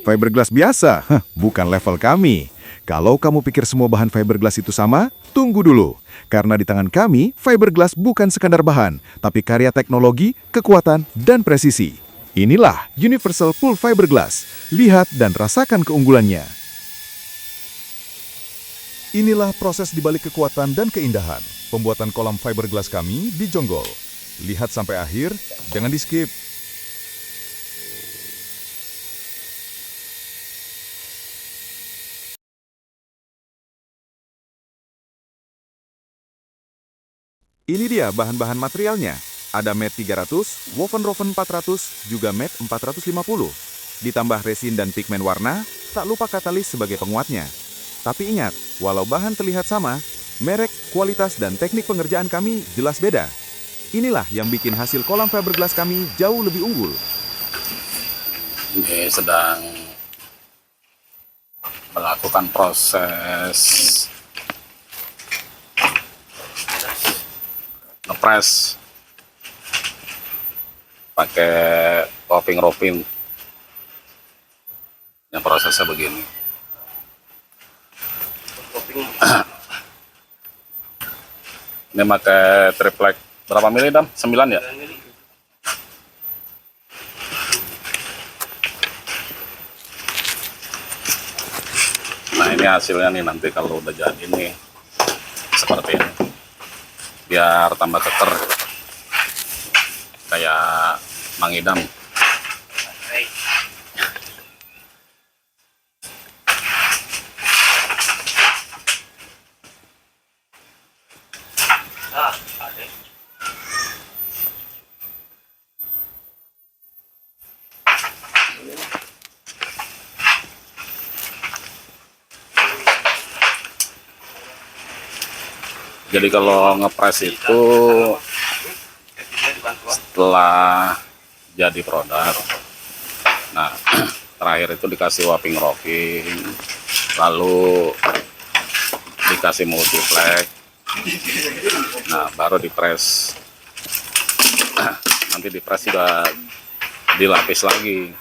Fiberglass biasa? Bukan level kami. Kalau kamu pikir semua bahan fiberglass itu sama, tunggu dulu. Karena di tangan kami, fiberglass bukan sekadar bahan, tapi karya teknologi, kekuatan, dan presisi. Inilah Universal Full Fiberglass. Lihat dan rasakan keunggulannya. Inilah proses dibalik kekuatan dan keindahan pembuatan kolam fiberglass kami di Jonggol. Lihat sampai akhir, jangan di-skip. Ini dia bahan-bahan materialnya. Ada mat 300, woven roven 400, juga mat 450. Ditambah resin dan pigmen warna, tak lupa katalis sebagai penguatnya. Tapi ingat, walau bahan terlihat sama, merek, kualitas, dan teknik pengerjaan kami jelas beda. Inilah yang bikin hasil kolam fiberglass kami jauh lebih unggul. Ini sedang melakukan proses ngepres pakai roping. Yang prosesnya begini. Ini pakai triplek berapa mili, Dam? 9 ya? Nah, ini hasilnya nih nanti kalau udah jadi nih seperti ini. Biar tambah keker kayak Mang Idam. Jadi kalau ngepres itu setelah jadi produk, nah terakhir itu dikasih wrapping, lalu dikasih multiplex, nah baru dipres. Nanti dipres juga dilapis lagi.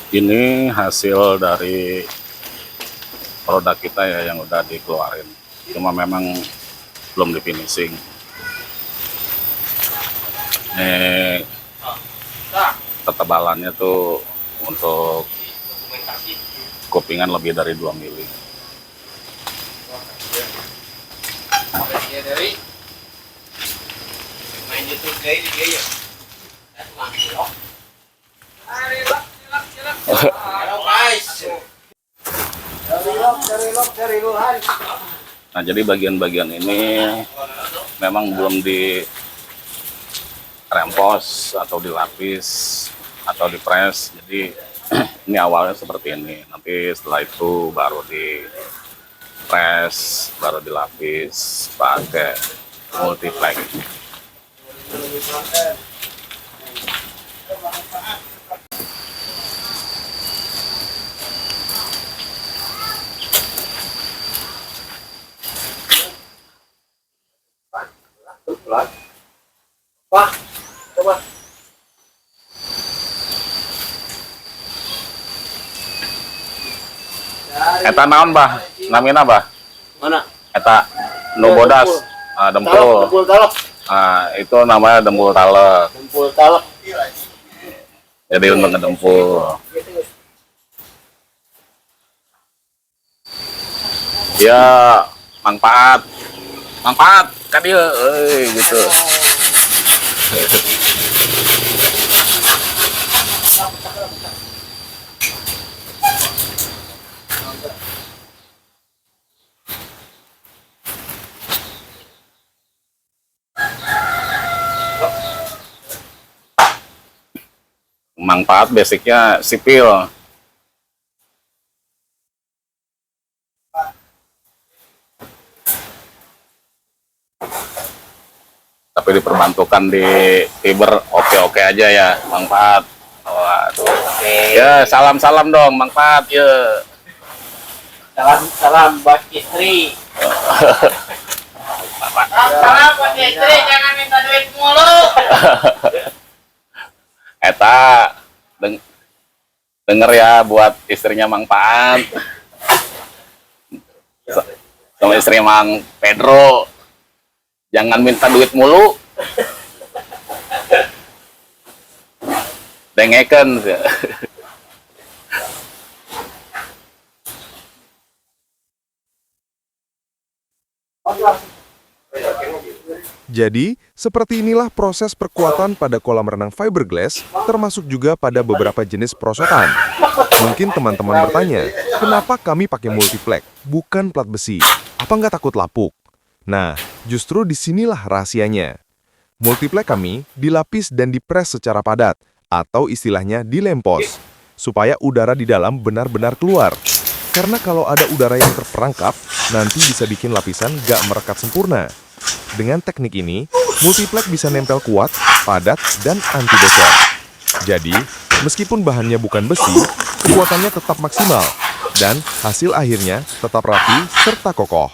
Ini hasil dari produk kita ya yang udah dikeluarin. Cuma memang belum di finishing. Ini ketebalannya tuh untuk kupingan lebih dari 2 mili. Nah, jadi bagian-bagian ini memang belum di rempos atau dilapis atau dipres. Jadi ini awalnya seperti ini. Nanti setelah itu baru dipres, baru dilapis pakai multiplex. Wah, coba. Eta naon, Bah? Namina, Bah? Mana? Eta nu bodas, dempul. Dempul talak. Itu namanya dempul talek. Dempul talak. Jadi untuk ngedempul. Ya, manfaat kan dia, gitu. Manfaat basicnya sipil. Tapi tapi diperbantukan di fiber oke-oke aja ya, Mang Pat. Waduh. Ya, salam-salam dong, Mang Pat. Ya. Salam buat istri. Salam buat istri, jangan minta duit mulu. Eta denger ya buat istrinya Mang Pat. Sama istri Mang Pedro. Jangan minta duit mulu. Dengekeun. Jadi, seperti inilah proses perkuatan pada kolam renang fiberglass, termasuk juga pada beberapa jenis perosotan. Mungkin teman-teman bertanya, kenapa kami pakai multiplex, bukan plat besi? Apa nggak takut lapuk? Nah, justru disinilah rahasianya. Multiplex kami dilapis dan dipres secara padat, atau istilahnya dilempos, supaya udara di dalam benar-benar keluar. Karena kalau ada udara yang terperangkap, nanti bisa bikin lapisan nggak merekat sempurna. Dengan teknik ini, multiplex bisa nempel kuat, padat, dan anti bocor. Jadi, meskipun bahannya bukan besi, kekuatannya tetap maksimal, dan hasil akhirnya tetap rapi serta kokoh.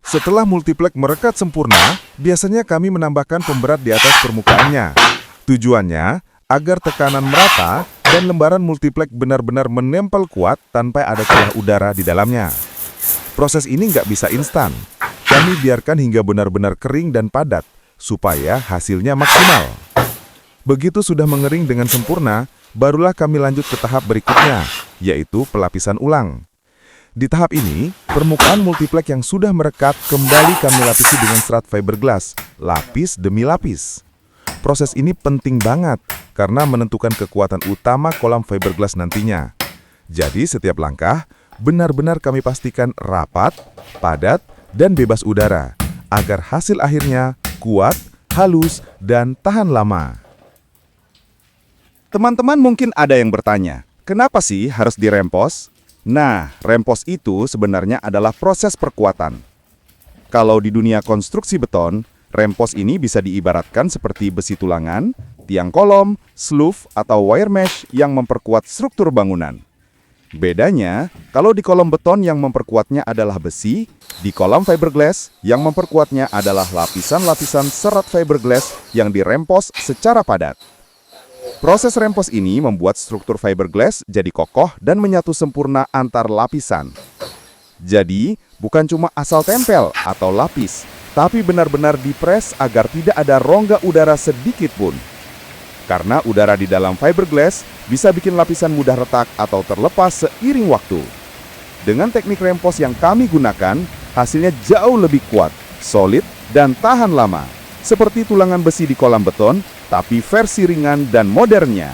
Setelah multiplex merekat sempurna, biasanya kami menambahkan pemberat di atas permukaannya. Tujuannya, agar tekanan merata dan lembaran multiplex benar-benar menempel kuat tanpa ada celah udara di dalamnya. Proses ini nggak bisa instan. Kami biarkan hingga benar-benar kering dan padat, supaya hasilnya maksimal. Begitu sudah mengering dengan sempurna, barulah kami lanjut ke tahap berikutnya, yaitu pelapisan ulang. Di tahap ini, permukaan multiplex yang sudah merekat kembali kami lapisi dengan serat fiberglass, lapis demi lapis. Proses ini penting banget, karena menentukan kekuatan utama kolam fiberglass nantinya. Jadi setiap langkah, benar-benar kami pastikan rapat, padat, dan bebas udara, agar hasil akhirnya kuat, halus, dan tahan lama. Teman-teman mungkin ada yang bertanya, kenapa sih harus dirempos? Nah, rempos itu sebenarnya adalah proses perkuatan. Kalau di dunia konstruksi beton, rempos ini bisa diibaratkan seperti besi tulangan, tiang kolom, sloof, atau wire mesh yang memperkuat struktur bangunan. Bedanya, kalau di kolom beton yang memperkuatnya adalah besi, di kolam fiberglass yang memperkuatnya adalah lapisan-lapisan serat fiberglass yang dirempos secara padat. Proses rempos ini membuat struktur fiberglass jadi kokoh dan menyatu sempurna antar lapisan. Jadi, bukan cuma asal tempel atau lapis, tapi benar-benar dipres agar tidak ada rongga udara sedikit pun. Karena udara di dalam fiberglass bisa bikin lapisan mudah retak atau terlepas seiring waktu. Dengan teknik rempos yang kami gunakan, hasilnya jauh lebih kuat, solid, dan tahan lama. Seperti tulangan besi di kolam beton, tapi versi ringan dan modernnya.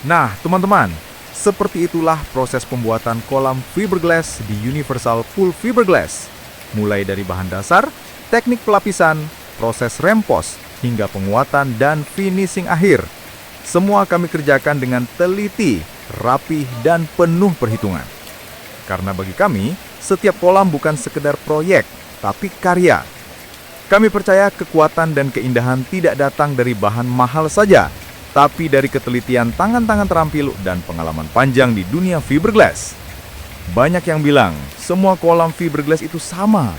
Nah, teman-teman, seperti itulah proses pembuatan kolam fiberglass di Universal Pool Fiberglass. Mulai dari bahan dasar, teknik pelapisan, proses rempos, hingga penguatan dan finishing akhir. Semua kami kerjakan dengan teliti, rapi, dan penuh perhitungan. Karena bagi kami, setiap kolam bukan sekedar proyek, tapi karya. Kami percaya kekuatan dan keindahan tidak datang dari bahan mahal saja, tapi dari ketelitian tangan-tangan terampil dan pengalaman panjang di dunia fiberglass. Banyak yang bilang, semua kolam fiberglass itu sama.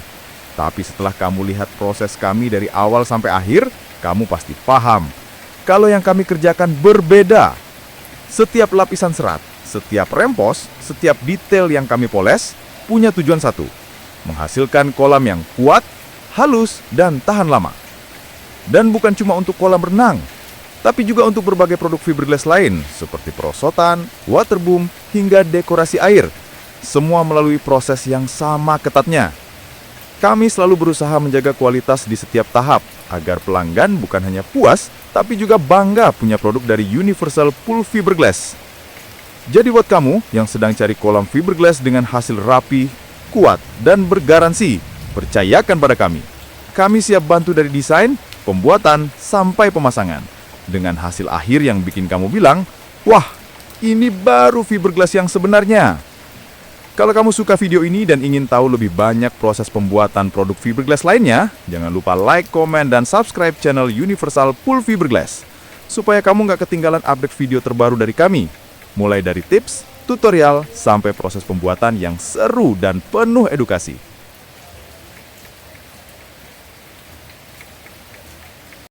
Tapi setelah kamu lihat proses kami dari awal sampai akhir, kamu pasti paham. Kalau yang kami kerjakan berbeda. Setiap lapisan serat, setiap rempos, setiap detail yang kami poles, punya tujuan satu. Menghasilkan kolam yang kuat, halus, dan tahan lama. Dan bukan cuma untuk kolam renang, tapi juga untuk berbagai produk fiberglass lain, seperti perosotan, waterboom, hingga dekorasi air. Semua melalui proses yang sama ketatnya. Kami selalu berusaha menjaga kualitas di setiap tahap, agar pelanggan bukan hanya puas, tapi juga bangga punya produk dari Universal Pool Fiberglass. Jadi buat kamu yang sedang cari kolam fiberglass dengan hasil rapi, kuat, dan bergaransi, percayakan pada kami. Kami siap bantu dari desain, pembuatan, sampai pemasangan. Dengan hasil akhir yang bikin kamu bilang, wah, ini baru fiberglass yang sebenarnya. Kalau kamu suka video ini dan ingin tahu lebih banyak proses pembuatan produk fiberglass lainnya, jangan lupa like, komen, dan subscribe channel Universal Pool Fiberglass, supaya kamu nggak ketinggalan update video terbaru dari kami, mulai dari tips, tutorial, sampai proses pembuatan yang seru dan penuh edukasi.